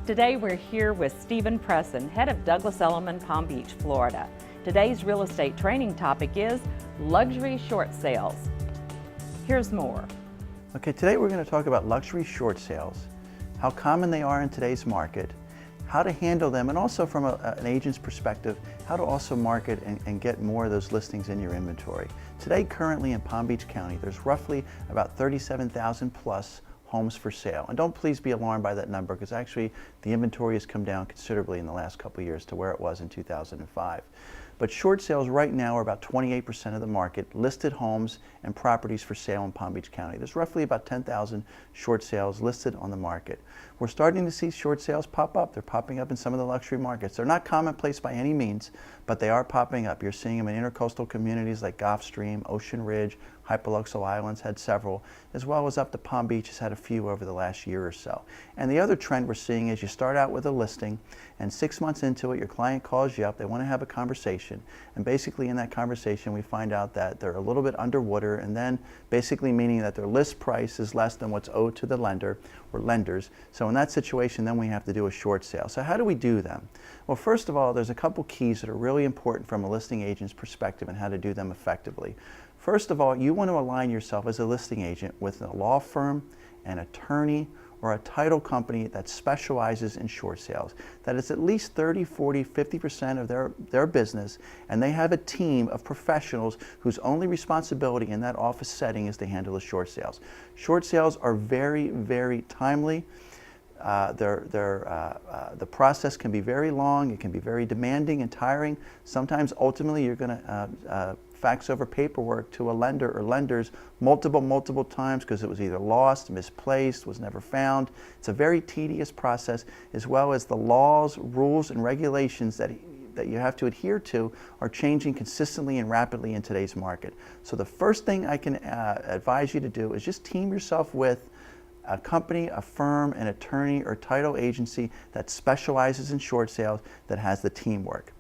Today we're here with Stephen Presson, head of Douglas Elliman, Palm Beach, Florida. Today's real estate training topic is luxury short sales. Here's more. Okay, today we're going to talk about luxury short sales, how common they are in today's market, how to handle them, and also from an agent's perspective, how to also market and get more of those listings in your inventory. Today, currently in Palm Beach County, there's roughly about 37,000 plus homes for sale. And don't please be alarmed by that number, because actually the inventory has come down considerably in the last couple of years to where it was in 2005. But short sales right now are about 28% of the market, listed homes and properties for sale in Palm Beach County. There's roughly about 10,000 short sales listed on the market. We're starting to see short sales pop up. They're popping up in some of the luxury markets. They're not commonplace by any means, but they are popping up. You're seeing them in intercoastal communities like Gulfstream, Ocean Ridge, Hypoluxo Islands had several, as well as up to Palm Beach has had a few over the last year or so. And the other trend we're seeing is you start out with a listing, and 6 months into it, your client calls you up, they want to have a conversation, and basically in that conversation we find out that they're a little bit underwater, and then basically meaning that their list price is less than what's owed to the lender or lenders. So in that situation, then we have to do a short sale. So how do we do them? Well, first of all, there's a couple keys that are really important from a listing agent's perspective and how to do them effectively. First of all, you want to align yourself as a listing agent with a law firm, an attorney, or a title company that specializes in short sales. That is at least 30, 40, 50% of their business, and they have a team of professionals whose only responsibility in that office setting is to handle the short sales. Short sales are very, very timely. The process can be very long, it can be very demanding and tiring. Sometimes ultimately you're going to fax over paperwork to a lender or lenders multiple times because it was either lost, misplaced, was never found. It's a very tedious process, as well as the laws, rules, and regulations that you have to adhere to are changing consistently and rapidly in today's market. So the first thing I can advise you to do is just team yourself with a company, a firm, an attorney, or title agency that specializes in short sales, that has the teamwork.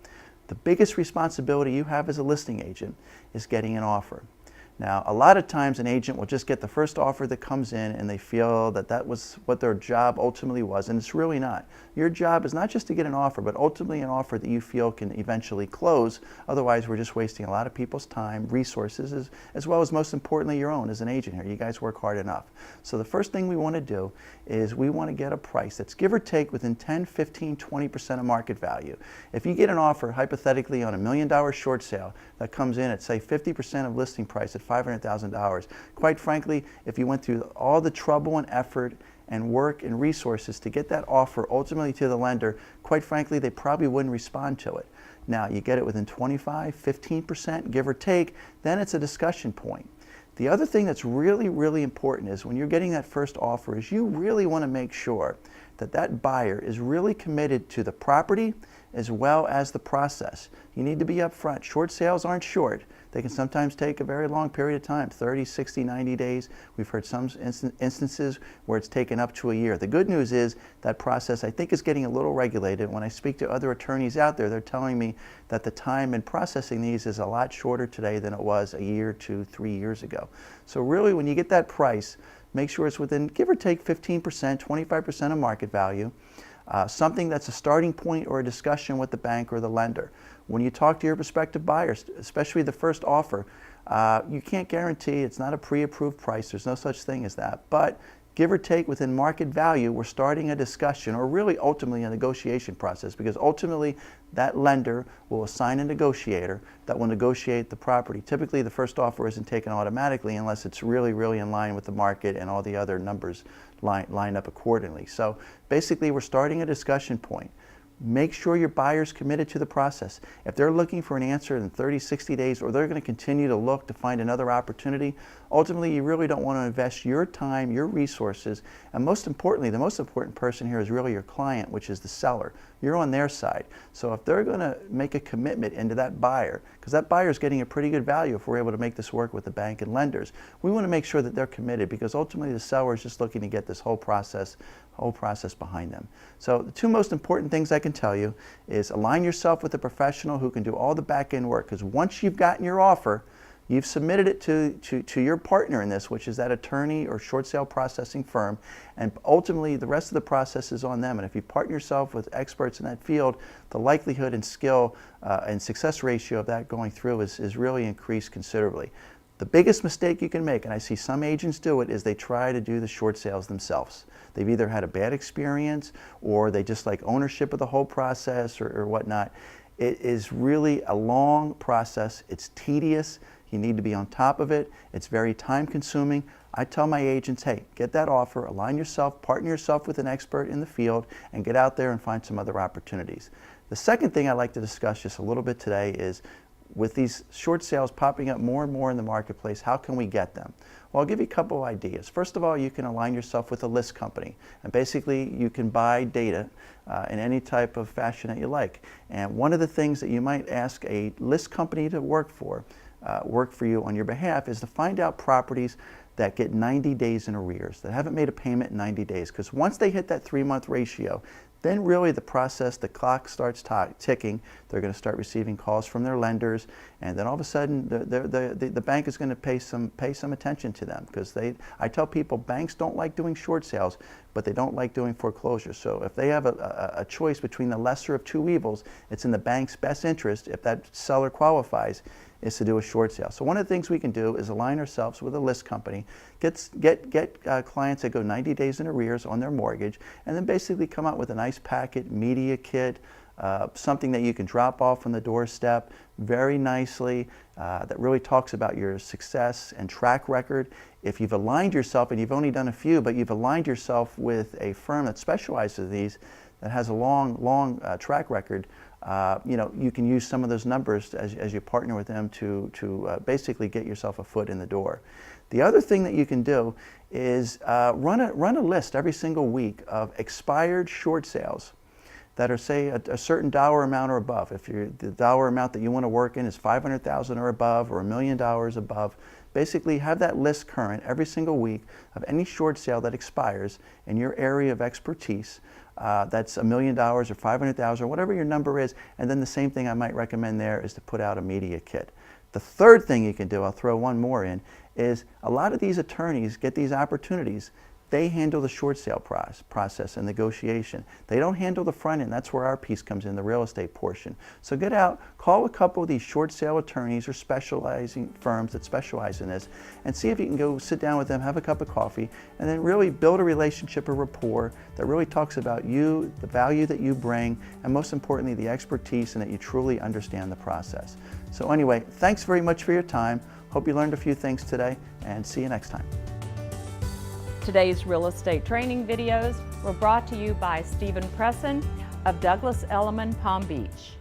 The biggest responsibility you have as a listing agent is getting an offer. Now, a lot of times an agent will just get the first offer that comes in and they feel that that was what their job ultimately was, and it's really not. Your job is not just to get an offer, but ultimately an offer that you feel can eventually close. Otherwise, we're just wasting a lot of people's time, resources, as well as, most importantly, your own as an agent here. You guys work hard enough. So the first thing we want to do is we want to get a price that's give or take within 10, 15, 20% of market value. If you get an offer, hypothetically, on $1 million short sale that comes in at, say, 50% of listing price at $500,000, quite frankly, if you went through all the trouble and effort and work and resources to get that offer ultimately to the lender, quite frankly, they probably wouldn't respond to it. Now, you get it within 25, 15%, give or take, then it's a discussion point. The other thing that's really, really important is when you're getting that first offer is you really want to make sure that that buyer is really committed to the property as well as the process. You need to be upfront. Short sales aren't short. They can sometimes take a very long period of time, 30, 60, 90 days. We've heard some instances where it's taken up to a year. The good news is that process, I think, is getting a little regulated. When I speak to other attorneys out there, they're telling me that the time in processing these is a lot shorter today than it was a year, 2, 3 years ago. So really, when you get that price, make sure it's within, give or take, 15%, 25% of market value. Something that's a starting point or a discussion with the bank or the lender. When you talk to your prospective buyers, especially the first offer, you can't guarantee, it's not a pre-approved price, there's no such thing as that, but give or take within market value, we're starting a discussion, or really ultimately a negotiation process, because ultimately that lender will assign a negotiator that will negotiate the property. Typically the first offer isn't taken automatically unless it's really, really in line with the market and all the other numbers line up accordingly. So basically we're starting a discussion point. Make sure your buyer's committed to the process. If they're looking for an answer in 30, 60 days, or they're going to continue to look to find another opportunity, ultimately you really don't want to invest your time, your resources, and most importantly, the most important person here is really your client, which is the seller. You're on their side. So if they're going to make a commitment into that buyer, because that buyer is getting a pretty good value if we're able to make this work with the bank and lenders, we want to make sure that they're committed, because ultimately the seller is just looking to get this whole process behind them. So the two most important things I can tell you is align yourself with a professional who can do all the back end work, because once you've gotten your offer, You've submitted it to your partner in this, which is that attorney or short sale processing firm, and ultimately the rest of the process is on them. And if you partner yourself with experts in that field, the likelihood and skill and success ratio of that going through is really increased considerably. The biggest mistake you can make, and I see some agents do it, is they try to do the short sales themselves. They've either had a bad experience or they just like ownership of the whole process or whatnot. It is really a long process. It's tedious. You need to be on top of it. It's very time consuming. I tell my agents, hey, get that offer, align yourself, partner yourself with an expert in the field, and get out there and find some other opportunities. The second thing I'd like to discuss just a little bit today is, with these short sales popping up more and more in the marketplace, how can we get them? Well, I'll give you a couple of ideas. First of all, you can align yourself with a list company, and basically you can buy data in any type of fashion that you like. And one of the things that you might ask a list company to work for you on your behalf is to find out properties that get 90 days in arrears, that haven't made a payment in 90 days. Because once they hit that 3-month ratio, then really the process, the clock starts ticking. They're going to start receiving calls from their lenders, and then all of a sudden the bank is going to pay some attention to them, because I tell people banks don't like doing short sales, but they don't like doing foreclosures. So if they have a choice between the lesser of two evils, it's in the bank's best interest, if that seller qualifies, is to do a short sale. So one of the things we can do is align ourselves with a list company, get clients that go 90 days in arrears on their mortgage, and then basically come out with a nice packet, media kit, something that you can drop off on the doorstep very nicely, that really talks about your success and track record. If you've aligned yourself, and you've only done a few, but you've aligned yourself with a firm that specializes in these, that has a long track record, you can use some of those numbers as you partner with them to basically get yourself a foot in the door. The other thing that you can do is run a list every single week of expired short sales that are, say, a certain dollar amount or above. If the dollar amount that you want to work in is $500,000 or above, or $1 million above, basically have that list current every single week of any short sale that expires in your area of expertise. That's $1 million or $500,000 or whatever your number is. And then the same thing I might recommend there is to put out a media kit. The third thing you can do, I'll throw one more in, is a lot of these attorneys get these opportunities. They handle the short sale process and negotiation. They don't handle the front end. That's where our piece comes in, the real estate portion. So get out, call a couple of these short sale attorneys or specializing firms that specialize in this, and see if you can go sit down with them, have a cup of coffee, and then really build a relationship, a rapport that really talks about you, the value that you bring, and most importantly, the expertise, and that you truly understand the process. So anyway, thanks very much for your time. Hope you learned a few things today, and see you next time. Today's real estate training videos were brought to you by Stephen Presson of Douglas Elliman Palm Beach.